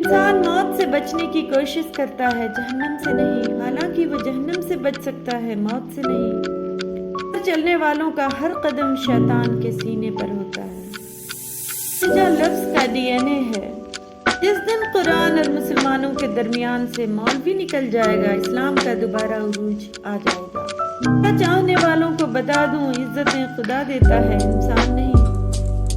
انسان موت سے بچنے کی کوشش کرتا ہے، جہنم سے نہیں، حالانکہ وہ جہنم سے بچ سکتا ہے، موت سے نہیں۔ چلنے والوں کا ہر قدم شیطان کے سینے پر ہوتا ہے۔ جو لفظ کا ڈی این اے ہے۔ جس دن قرآن اور مسلمانوں کے درمیان سے مولوی نکل جائے گا، اسلام کا دوبارہ عروج آ جائے گا۔ میں چاہنے والوں کو بتا دوں، عزتیں خدا دیتا ہے، انسان نہیں۔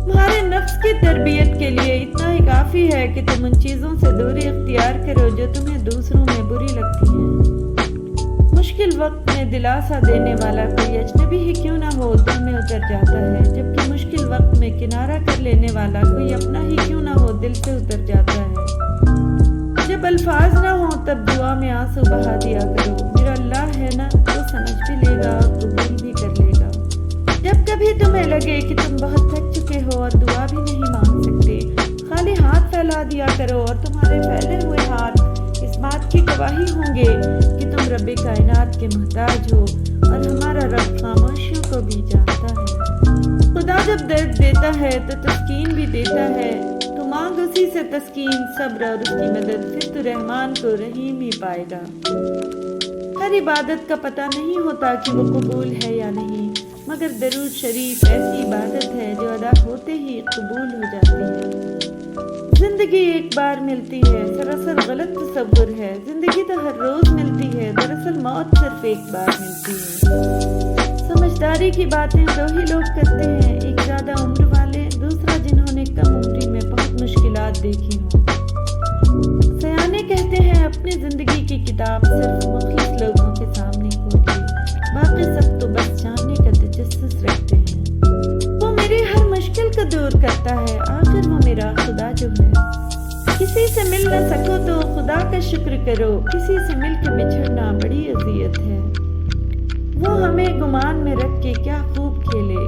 تمہارے نفس کی تربیت کے لیے اتنا ہی کافی ہے کہ تم ان چیزوں سے دوری اختیار کرو جو تمہیں دوسروں میں بری لگتی ہیں۔ مشکل وقت میں دلاسا دینے والا کوئی اجنبی ہی کیوں نہ ہو دل میں اتر جاتا ہے، جبکہ مشکل وقت میں کنارہ کر لینے والا کوئی اپنا ہی کیوں نہ ہو دل سے اتر جاتا ہے۔ جب الفاظ نہ ہوں تب دعا میں آنسو بہا دیا کرو، میرا اللہ ہے نا، وہ سمجھ بھی لے گا اور قبول بھی کر لے گا۔ جب کبھی تمہیں لگے کہ تم بہت تھک چکے ہو اور دعا بھی نہیں مانگ سکتے، خالی ہاتھ پھیلا دیا کرو اور تمہارے پھیلے ہوئے ہاتھ اس بات کی گواہی ہوں گے کہ تم رب کائنات کے محتاج ہو، اور ہمارا رب خاموشیوں کو بھی جانتا ہے۔ خدا جب درد دیتا ہے تو تسکین بھی دیتا ہے، تو مانگ اسی سے تسکین، صبر اور اس کی مدد، پھر تو رحمان کو رحیم ہی پائے گا۔ ہر عبادت کا پتہ نہیں ہوتا کہ وہ قبول ہے یا نہیں، مگر درود شریف ایسی عبادت ہے جو ادا ہوتے ہی قبول ہو جاتی ہے۔ زندگی ایک بار ملتی ہے، سراسر غلط تصور ہے۔ زندگی تو ہر روز ملتی ہے، دراصل موت صرف ایک بار ملتی ہے۔ سمجھداری کی باتیں دو ہی لوگ کرتے ہیں، ایک زیادہ عمر والے، دوسرا جنہوں نے کم عمری میں بہت مشکلات دیکھی ہوں۔ سیانے کہتے ہیں اپنی زندگی کی کتاب صرف مخلص لوگوں کے سامنے کھولیے، باقی سب تو بس جاننے کا تجسس رکھتے ہیں۔ وہ میری ہر مشکل کو دور کرتا ہے، آخر وہ میرا خدا جو ہے۔ کسی سے مل نہ سکو تو خدا کا شکر کرو، کسی سے مل کے بچھڑنا بڑی اذیت ہے۔ وہ ہمیں گمان میں رکھ کے کیا خوب کھیلے،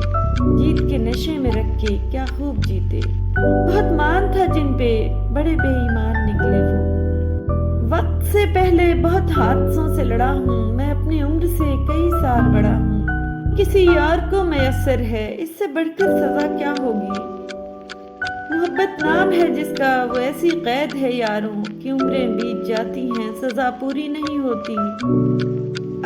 جیت کے نشے میں رکھ کے کیا خوب جیتے۔ بہت مان تھا جن پہ، بڑے بے ایمان نکلے وہ۔ وقت سے پہلے بہت حادثوں سے لڑا ہوں، میں اپنی عمر سے کئی سال بڑا ہوں۔ کسی یار کو میسر ہے، اس سے بڑھ کر سزا کیا ہوگی۔ محبت نام ہے جس کا، وہ ایسی قید ہے یاروں کہ عمریں بیت جاتی ہیں، سزا پوری نہیں ہوتی۔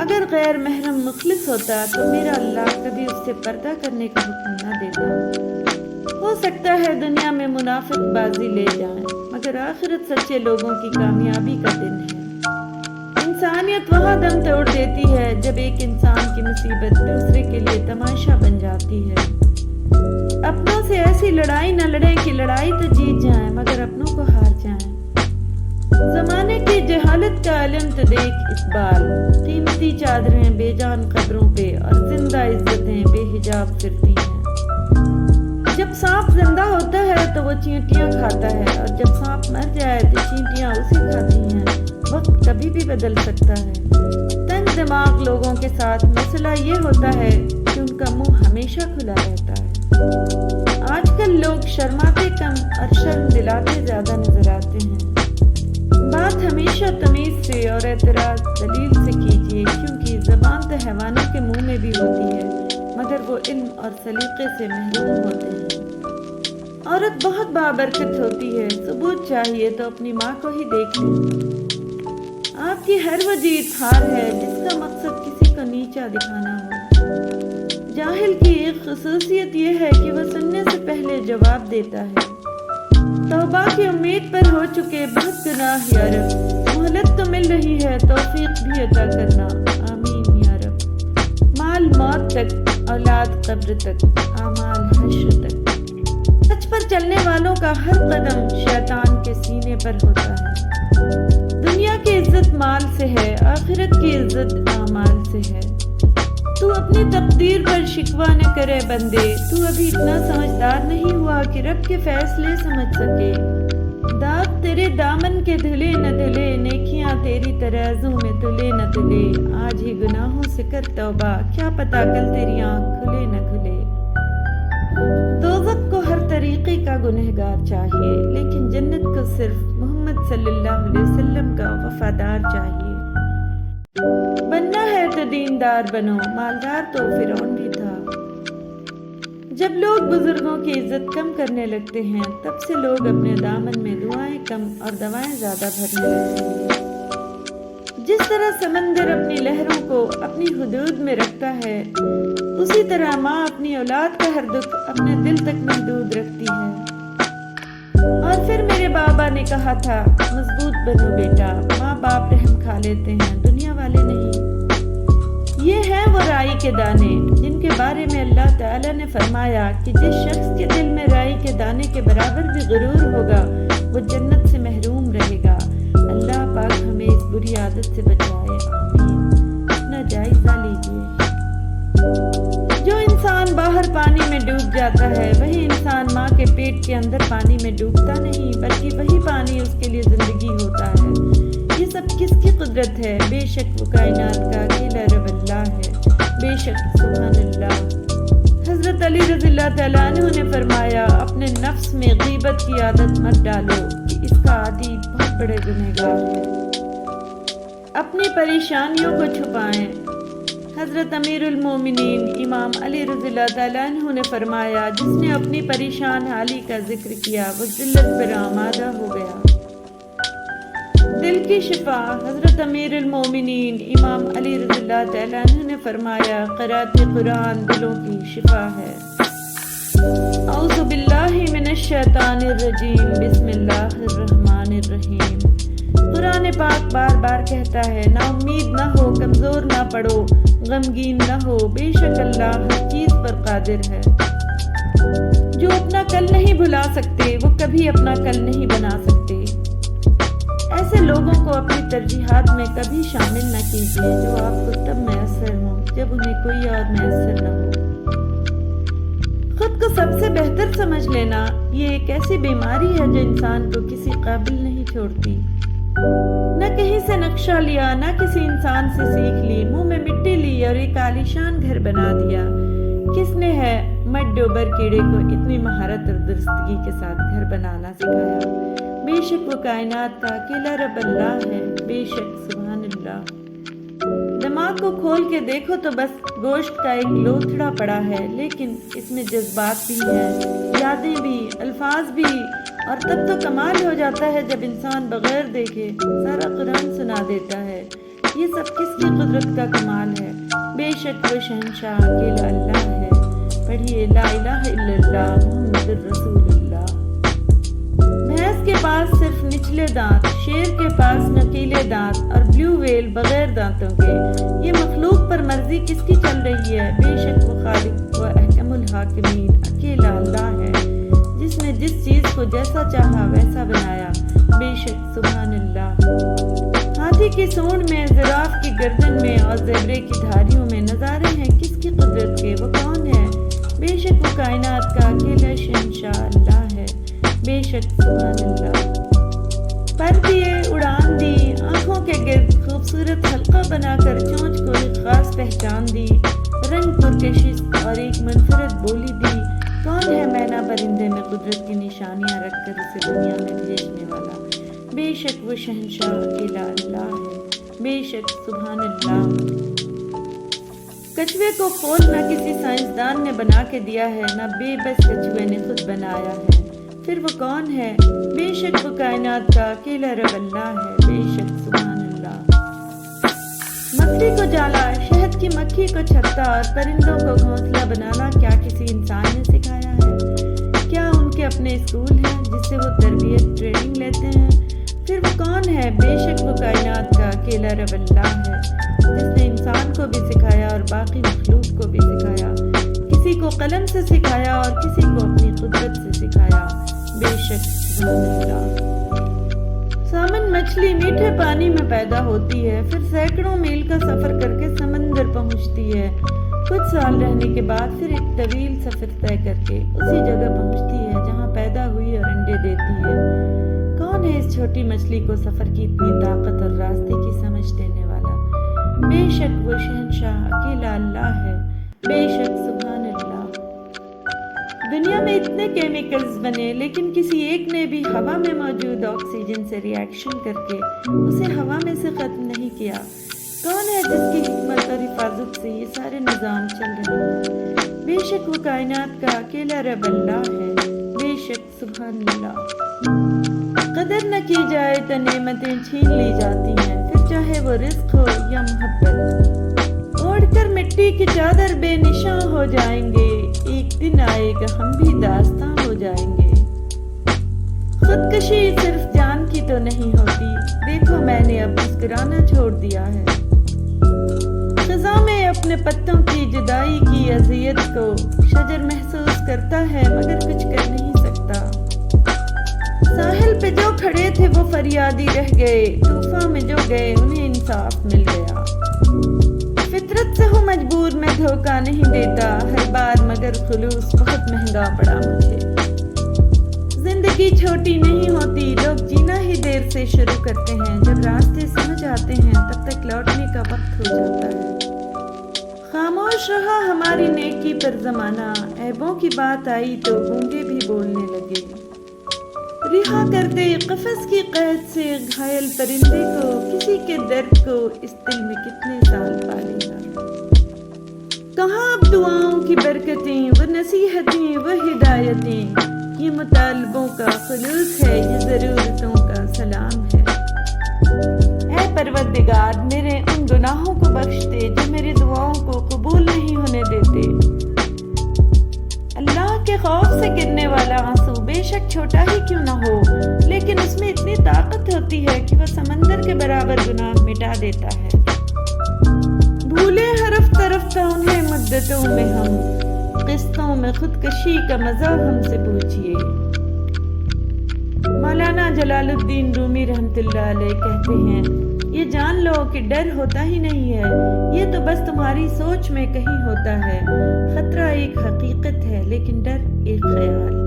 اگر غیر محرم مخلص ہوتا تو میرا اللہ کبھی اس سے پردہ کرنے کا حکم نہ دیتا۔ ہو سکتا ہے دنیا میں منافق بازی لے جائیں، مگر آخرت سچے لوگوں کی کامیابی کا دن ہے۔ انسانیت وہاں دم توڑ دیتی ہے جب ایک انسان کی مصیبت دوسرے کے لیے تماشا بن جاتی ہے۔ اپنوں سے ایسی لڑائی نہ لڑیں کہ لڑائی تو جیت جائیں مگر اپنوں کو ہار جائیں۔ زمانے کی جہالت کا علم تو دیکھ اقبال، قیمتی چادریں بے جان قبروں پہ اور زندہ عزتیں بے حجاب پھرتی ہیں۔ جب سانپ زندہ ہوتا ہے تو وہ چینٹیاں کھاتا ہے، اور جب سانپ مر جائے تو چینٹیاں اسے کھاتی ہیں۔ وقت کبھی بھی بدل سکتا ہے۔ تنگ دماغ لوگوں کے ساتھ مسئلہ یہ ہوتا ہے کہ ان کا منہ ہمیشہ کھلا رہتا ہے۔ آج کل لوگ شرماتے کم اور شرم دلاتے زیادہ نظر آتے ہیں۔ بات ہمیشہ تمیز سے اور اعتراض دلیل سے کیجیے، کیونکہ زبان تو حیوانوں کے منہ میں بھی ہوتی ہے، مگر وہ علم اور سلیقے سے محروم ہوتے ہیں۔ عورت بہت بابرکت ہوتی ہے، ثبوت چاہیے تو اپنی ماں کو ہی دیکھ لیں۔ آپ کی ہر وہ جیت ہار ہے جس کا مقصد کسی کو نیچا دکھانا ہو۔ جاہل کی ایک خصوصیت یہ ہے کہ وہ سننے سے پہلے جواب دیتا ہے۔ توبہ کی امید پر ہو چکے بہت گناہ یا رب، مہلت تو مل رہی ہے، توفیق بھی عطا کرنا، آمین یا رب۔ مال موت تک، اولاد قبر تک، اعمال حشر تک۔ سچ پر چلنے والوں کا ہر قدم شیطان کے سینے پر ہوتا ہے۔ دنیا کی عزت مال سے ہے، آخرت کی عزت اعمال سے ہے۔ تو اپنی تقدیر پر شکوہ نہ کرے بندے، تو ابھی اتنا سمجھدار نہیں ہوا کہ رب کے فیصلے سمجھ سکے۔ داغ تیرے دامن کے دھلے نہ دھلے، نیکیاں تیری ترازو میں تلے نہ تلے۔ آج ہی گناہوں سے کر توبہ، کیا پتا کل تیری آنکھ کھلے نہ کھلے۔ دوزخ کو ہر طریقے کا گنہگار چاہیے، لیکن جنت کو صرف محمد صلی اللہ علیہ وسلم کا وفادار چاہیے۔ بننا ہے تو دیندار بنو، مالدار تو فرعون بھی تھا۔ جب لوگ بزرگوں کی عزت کم کرنے لگتے ہیں تب سے لوگ اپنے دامن میں دعائیں کم اور دوائیں زیادہ بھرنے لگتے ہیں۔ جس طرح سمندر اپنی لہروں کو اپنی حدود میں رکھتا ہے اسی طرح ماں اپنی اولاد کا ہر دکھ اپنے دل تک محدود رکھتی ہے۔ اور پھر میرے بابا نے کہا تھا مضبوط بنو بیٹا، ماں باپ رحم کھا لیتے ہیں دنیا والے نہیں۔ یہ ہیں وہ رائی کے دانے جن کے بارے میں اللہ تعالیٰ نے فرمایا کہ جس شخص کے دل میں رائی کے دانے کے برابر بھی غرور ہوگا وہ جنت سے محروم رہے گا۔ اللہ پاک ہمیں اس بری عادت سے بچائے، آمین۔ اپنا جائزہ لیجیے۔ جو انسان باہر پانی میں ڈوب جاتا ہے وہی انسان ماں کے پیٹ کے اندر پانی میں ڈوبتا نہیں بلکہ وہی پانی اس کے لیے زندگی ہوتا ہے۔ یہ سب کس کی قدرت ہے؟ بے شک وہ کائنات کا اکیلا رب اللہ ہے، بے شک سبحان اللہ۔ حضرت علی رضی اللہ تعالیٰ عنہ نے فرمایا اپنے نفس میں غیبت کی عادت مت ڈالو کہ اس کا عادی بہت بڑے گنہگار ہے۔ اپنی پریشانیوں کو چھپائیں۔ حضرت امیر المومنین امام علی رضی اللہ تعالیٰ عنہ نے فرمایا جس نے اپنی پریشان حالی کا ذکر کیا وہ ذلت پر آمادہ ہو گیا۔ دل کی شفا۔ حضرت امیر المومنین امام علی رضی اللہ تعالیٰ عنہ نے فرمایا قرأت قرآن دلوں کی شفا ہے۔ اعوذ باللہ من الشیطان الرجیم، بسم اللہ الرحمن الرحیم۔ قرآن پاک بار بار کہتا ہے نا امید نہ ہو، کمزور نہ پڑو، غمگین نہ ہو، بے شک اللہ ہر چیز پر قادر ہے۔ جو اپنا کل نہیں بھلا سکتے وہ کبھی اپنا کل نہیں بنا سکتے۔ ایسے لوگوں کو اپنی ترجیحات میں کبھی شامل نہ کیجیے جو آپ کو تب میسر ہوں جب انہیں کوئی اور میسر نہ ہو۔ خود کو سب سے بہتر سمجھ لینا یہ ایک ایسی بیماری ہے جو انسان کو کسی قابل نہیں چھوڑتی۔ نہ کہیں سے نقشہ لیا، نہ کسی انسان سے سیکھ لی، منہ میں مٹی لی اور ایک عالیشان گھر بنا دیا۔ کس نے ہے مٹ ڈوبر کیڑے کو اتنی مہارت اور درستگی کے ساتھ گھر بنانا سکھایا؟ بے شک وہ کائنات کا اکیلا رب اللہ ہے، بے شک سبحان اللہ۔ دماغ کو کھول کے دیکھو تو بس گوشت کا ایک لوتھڑا پڑا ہے، لیکن اس میں جذبات بھی ہیں، یادیں بھی، الفاظ بھی، اور تب تو کمال ہو جاتا ہے جب انسان بغیر دیکھے سارا قرآن سنا دیتا ہے۔ یہ سب کس کی قدرت کا کمال ہے؟ بے شک وہ شہنشاہ اکیلا اللہ ہے۔ پڑھیے لا الہ الا اللہ محمد الرسول اللہ۔ بھینس کے پاس صرف نچلے دانت، شیر کے پاس نکیلے دانت اور بلیو ویل بغیر دانتوں کے۔ یہ مخلوق پر مرضی کس کی چل رہی ہے؟ بے شک وہ خالق و احکم الحاکمین اکیلا اللہ ہے جس نے جس چیز کو جیسا چاہا ویسا بنایا، بے شک سبحان اللہ۔ ہاتھی کی سونڈ میں، زراف کی گردن میں اور زیبرے کی دھاریوں میں نظارے ہیں کس کی قدرت کے؟ وہ کون ہے؟ بے شک وہ کائنات کا اکیلا شہنشاہ اللہ ہے، بے شک سبحان اللہ۔ پر دیے، اڑان دی، آنکھوں کے گرد خوبصورت حلقہ بنا کر چونچ کو ایک خاص پہچان دی، رنگ پرکشش اور ایک منفرد بولی دی۔ کون ہے مینا پرندے میں قدرت کی نشانیاں رکھ کر اسے دنیا میں بھیجنے والا؟ بے شک وہ شہنشاہ اکیلا اللہ ہے، بے شک سبحان اللہ۔ کچھوے کو خود نہ کسی سائنسدان نے بنا کے دیا ہے، نہ بے بس کچھوے نے خود بنایا ہے۔ پھر وہ کون ہے؟ بے شک وہ کائنات کا اکیلا رب اللہ ہے، بے شک سبحان اللہ۔ مکڑی کو جالا، شہد کی مکھی کو چھتا اور پرندوں کو گھونسلہ بنانا کیا کسی انسان نے سکھایا ہے؟ کیا ان کے اپنے اسکول ہیں جس سے وہ تربیت ٹریننگ لیتے ہیں؟ پھر وہ کون ہے؟ بے شک وہ کائنات کا اکیلا رب اللہ ہے جس نے انسان کو بھی سکھایا اور باقی مخلوق کو بھی سکھایا، کسی کو قلم سے سکھایا اور کسی کو اپنی قدرت سے سکھایا، بے شک سبحان اللہ۔ سامن مچھلی میٹھے پانی میں پیدا ہوتی ہے، پھر سینکڑوں میل کا سفر کر کے سمندر پہنچتی ہے، کچھ سال رہنے کے بعد پھر ایک طویل سفر طے کر کے اسی جگہ پہنچتی ہے جہاں پیدا ہوئی اور انڈے دیتی ہے۔ کون ہے اس چھوٹی مچھلی کو سفر کی اتنی طاقت اور راستے کی سمجھ دینے والا؟ بے شک وہ شہنشاہ اکیلا اللہ ہے، بے شک سبحان اللہ۔ دنیا میں اتنے کیمیکلز بنے لیکن کسی ایک نے بھی ہوا میں موجود آکسیجن سے ری ایکشن کر کے اسے ہوا میں سے ختم نہیں کیا۔ کون ہے جس کی حکمت اور حفاظت سے یہ سارے نظام چل رہے ہیں؟ بے شک وہ کائنات کا اکیلا رب اللہ ہے، بے شک سبحان اللہ۔ قدر نہ کی جائے تو نعمتیں چھین لی جاتی ہیں، پھر چاہے وہ رزق ہو یا محبت۔ اوڑھ کر مٹی کی چادر بے نشاں ہو جائیں گے، ایک دن آئے گا ہم بھی داستاں ہو جائیں گے۔ خودکشی صرف جان کی تو نہیں ہوتی، دیکھو میں نے اب مسکرانا چھوڑ دیا ہے۔ خزاں میں اپنے پتوں کی جدائی کی اذیت کو شجر محسوس کرتا ہے مگر کچھ کر نہیں سکتا۔ ساحل پہ جو کھڑے تھے وہ فریادی رہ گئے، طوفان میں جو گئے انہیں انصاف مل گیا۔ فطرت سے ہوں مجبور میں دھوکہ نہیں دیتا ہر بار، مگر خلوص بہت مہنگا پڑا مجھے۔ زندگی چھوٹی نہیں ہوتی، لوگ جینا ہی دیر سے شروع کرتے ہیں، جب راستے سمجھ آتے ہیں تب تک لوٹنے کا وقت ہو جاتا ہے۔ خاموش رہا ہماری نیکی پر زمانہ، عیبوں کی بات آئی تو گونگے بھی بولنے لگے۔ رہا کر دے قفس کی قید سے گھائل پرندے کو، کسی کے درد کو اس دل میں کتنے سال پالے گا۔ کہاں اب دعاؤں کی برکتیں، وہ نصیحتیں، وہ ہدایتیں، یہ مطالبوں کا خلوص ہے، یہ ضرورتوں کا سلام ہے۔ اے پروردگار میرے ان گناہوں کو بخش دے جو میری دعاؤں کو قبول نہیں ہونے دیتے۔ اللہ کے خوف سے گرنے والا آنسو بے شک چھوٹا ہی کیوں نہ ہو، لیکن اس میں اتنی طاقت ہوتی ہے کہ وہ سمندر کے برابر گناہ مٹا دیتا ہے۔ بھولے رفتہ رفتہ انہیں مدتوں میں ہم، قسطوں میں خودکشی کا مزہ ہم سے پوچھئے۔ مولانا جلال الدین رومی رحمۃ اللہ علیہ کہتے ہیں، یہ جان لو کہ ڈر ہوتا ہی نہیں ہے، یہ تو بس تمہاری سوچ میں کہیں ہوتا ہے۔ خطرہ ایک حقیقت ہے لیکن ڈر ایک خیال۔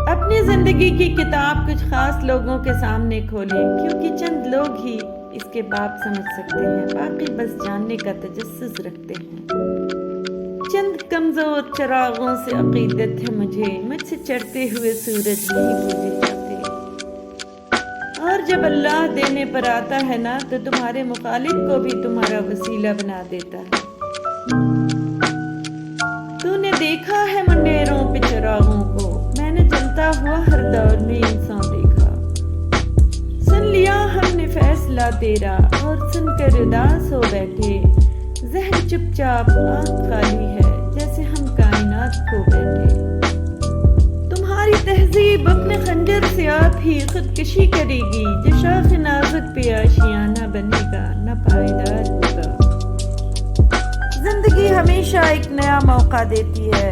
اپنی زندگی کی کتاب کچھ خاص لوگوں کے سامنے کھولیں، کیونکہ چند لوگ ہی اس کے باب سمجھ سکتے ہیں، باقی بس جاننے کا تجسس رکھتے ہیں۔ چند کمزور چراغوں سے عقیدت ہے مجھے، مجھ سے چڑھتے ہوئے سورج نہیں بجھے جاتے۔ اور جب اللہ دینے پر آتا ہے نا تو تمہارے مخالف کو بھی تمہارا وسیلہ بنا دیتا ہے۔ تو نے دیکھا ہے منڈیروں پہ چراغوں کو، میں نے جلتا ہوا ہر دور میں انسان دیکھا۔ سن لیا ہم نے فیصلہ تیرا اور سن کر اداس ہو بیٹھے، ذہن چپ چاپ آنکھ خالی ہے جیسے ہم کائنات کھو بیٹھے۔ تمہاری تہذیب اپنے خنجر سے آپ ہی خودکشی کرے گی، جو شاخ نازک پہ آشیانہ بنے گا نہ پائیدار ہوگا۔ زندگی ہمیشہ ایک نیا موقع دیتی ہے،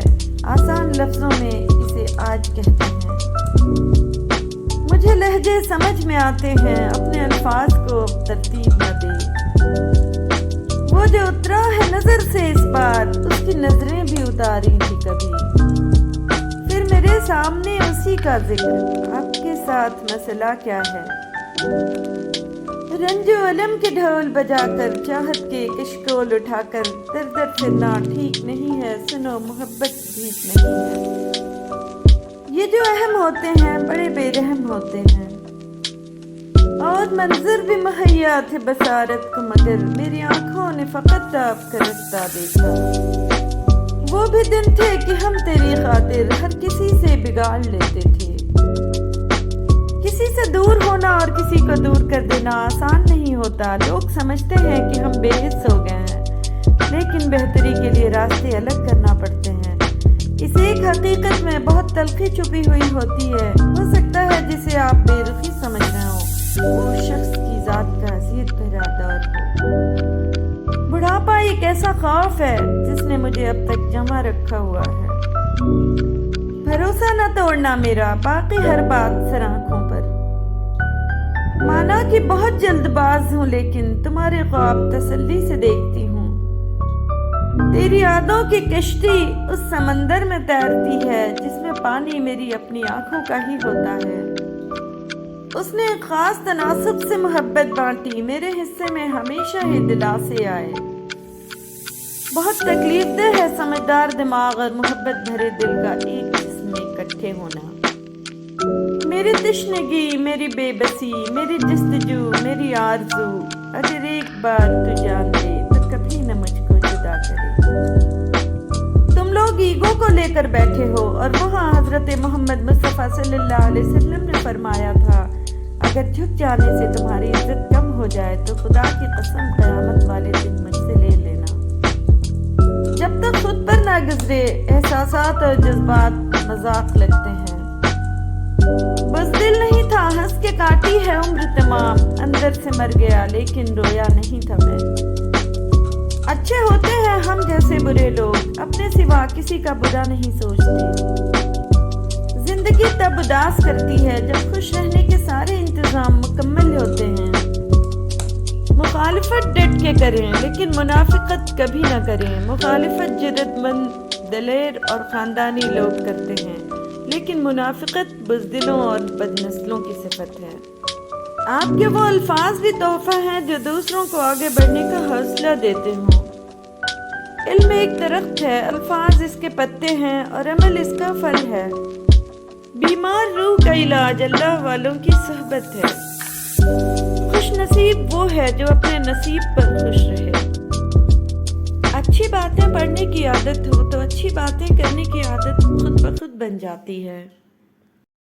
آسان لفظوں میں اسے آج کہتے ہیں۔ مجھے لہجے سمجھ میں آتے ہیں، اپنے الفاظ کو ترتیب نہ دے۔ وہ جو اترا ہے نظر سے اس بار، اس کی نظریں بھی اتاری تھی کبھی۔ پھر میرے سامنے اسی کا ذکر، آپ کے ساتھ مسئلہ کیا ہے؟ رنج و علم کے ڈھول بجا کر، چاہت کے کشکول اٹھا کر، در در پھرنا ٹھیک نہیں ہے، سنو محبت ٹھیک نہیں ہے۔ یہ جو اہم ہوتے ہیں بڑے بے رحم ہوتے ہیں، اور منظر بھی مہیا تھے بصارت کو، مگر میری آنکھوں نے فقط آپ کا رستہ دیکھا۔ وہ بھی دن تھے کہ ہم تیری خاطر ہر کسی سے بگاڑ لیتے تھے۔ کسی سے دور ہونا اور کسی کو دور کر دینا آسان نہیں ہوتا، لوگ سمجھتے ہیں کہ ہم بے حس ہو گئے ہیں، لیکن بہتری کے لیے راستے الگ کرنا پڑتے ہیں۔ اس ایک حقیقت میں بہت تلخی چھپی ہوئی ہوتی ہے، ہو سکتا ہے جسے آپ بے رخی سمجھ رہے ہوں وہ شخص کی ذات کا اذیت بھرا دور ہو۔ بڑھاپا ایک ایسا خوف ہے جس نے مجھے اب تک جمع رکھا ہوا ہے۔ بھروسہ نہ توڑنا میرا، باقی ہر بات سر آنکھوں پر۔ مانا کہ بہت جلد باز ہوں لیکن تمہارے خواب تسلی سے دیکھتی ہوں۔ تیری یادوں کی کشتی اس سمندر میں تیرتی ہے جس میں پانی میری اپنی آنکھوں کا ہی ہوتا ہے۔ اس نے ایک خاص تناسب سے محبت بانٹی، میرے حصے میں ہمیشہ ہی دلاسے آئے۔ بہت تکلیف دہ ہے سمجھدار دماغ اور محبت بھرے دل کا ایک جسم میں اکٹھے ہونا۔ میری تشنگی، میری بے بسی، میری جستجو، میری آرزو، اگر ایک بار تو جان دے تو کبھی نہ مجھ کو جدا کرے۔ تم لوگ ایگو کو لے کر بیٹھے ہو اور وہاں حضرت محمد مصطفیٰ صلی اللہ علیہ وسلم نے فرمایا تھا اگر جھک جانے سے تمہاری عزت کم ہو جائے تو خدا کی قسم قیامت والے دن مجھ سے لے لینا۔ جب تک خود پر نہ گزرے احساسات اور جذبات مذاق لگتے ہیں۔ بزدل نہیں تھا ہنس کے کاٹی ہے عمر تمام، اندر سے مر گیا لیکن رویا نہیں تھا میں۔ اچھے ہوتے ہیں ہم جیسے برے لوگ، اپنے سوا کسی کا برا نہیں سوچتے۔ زندگی تب اداس کرتی ہے جب خوش رہنے کے سارے انتظام مکمل ہوتے ہیں۔ مخالفت ڈٹ کے کریں لیکن منافقت کبھی نہ کریں۔ مخالفت جرأت مند، دلیر اور خاندانی لوگ کرتے ہیں، لیکن منافقت بزدلوں اور بدنسلوں کی صفت ہے۔ آپ کے وہ الفاظ بھی تحفہ ہیں جو دوسروں کو آگے بڑھنے کا حوصلہ دیتے ہوں۔ علم ایک درخت ہے، الفاظ اس کے پتے ہیں اور عمل اس کا پھل ہے۔ بیمار روح کا علاج اللہ والوں کی صحبت ہے۔ خوش نصیب وہ ہے جو اپنے نصیب پر خوش رہے۔ اچھی باتیں پڑھنے کی عادت ہو تو اچھی باتیں کرنے کی عادت خود بخود بن جاتی ہے۔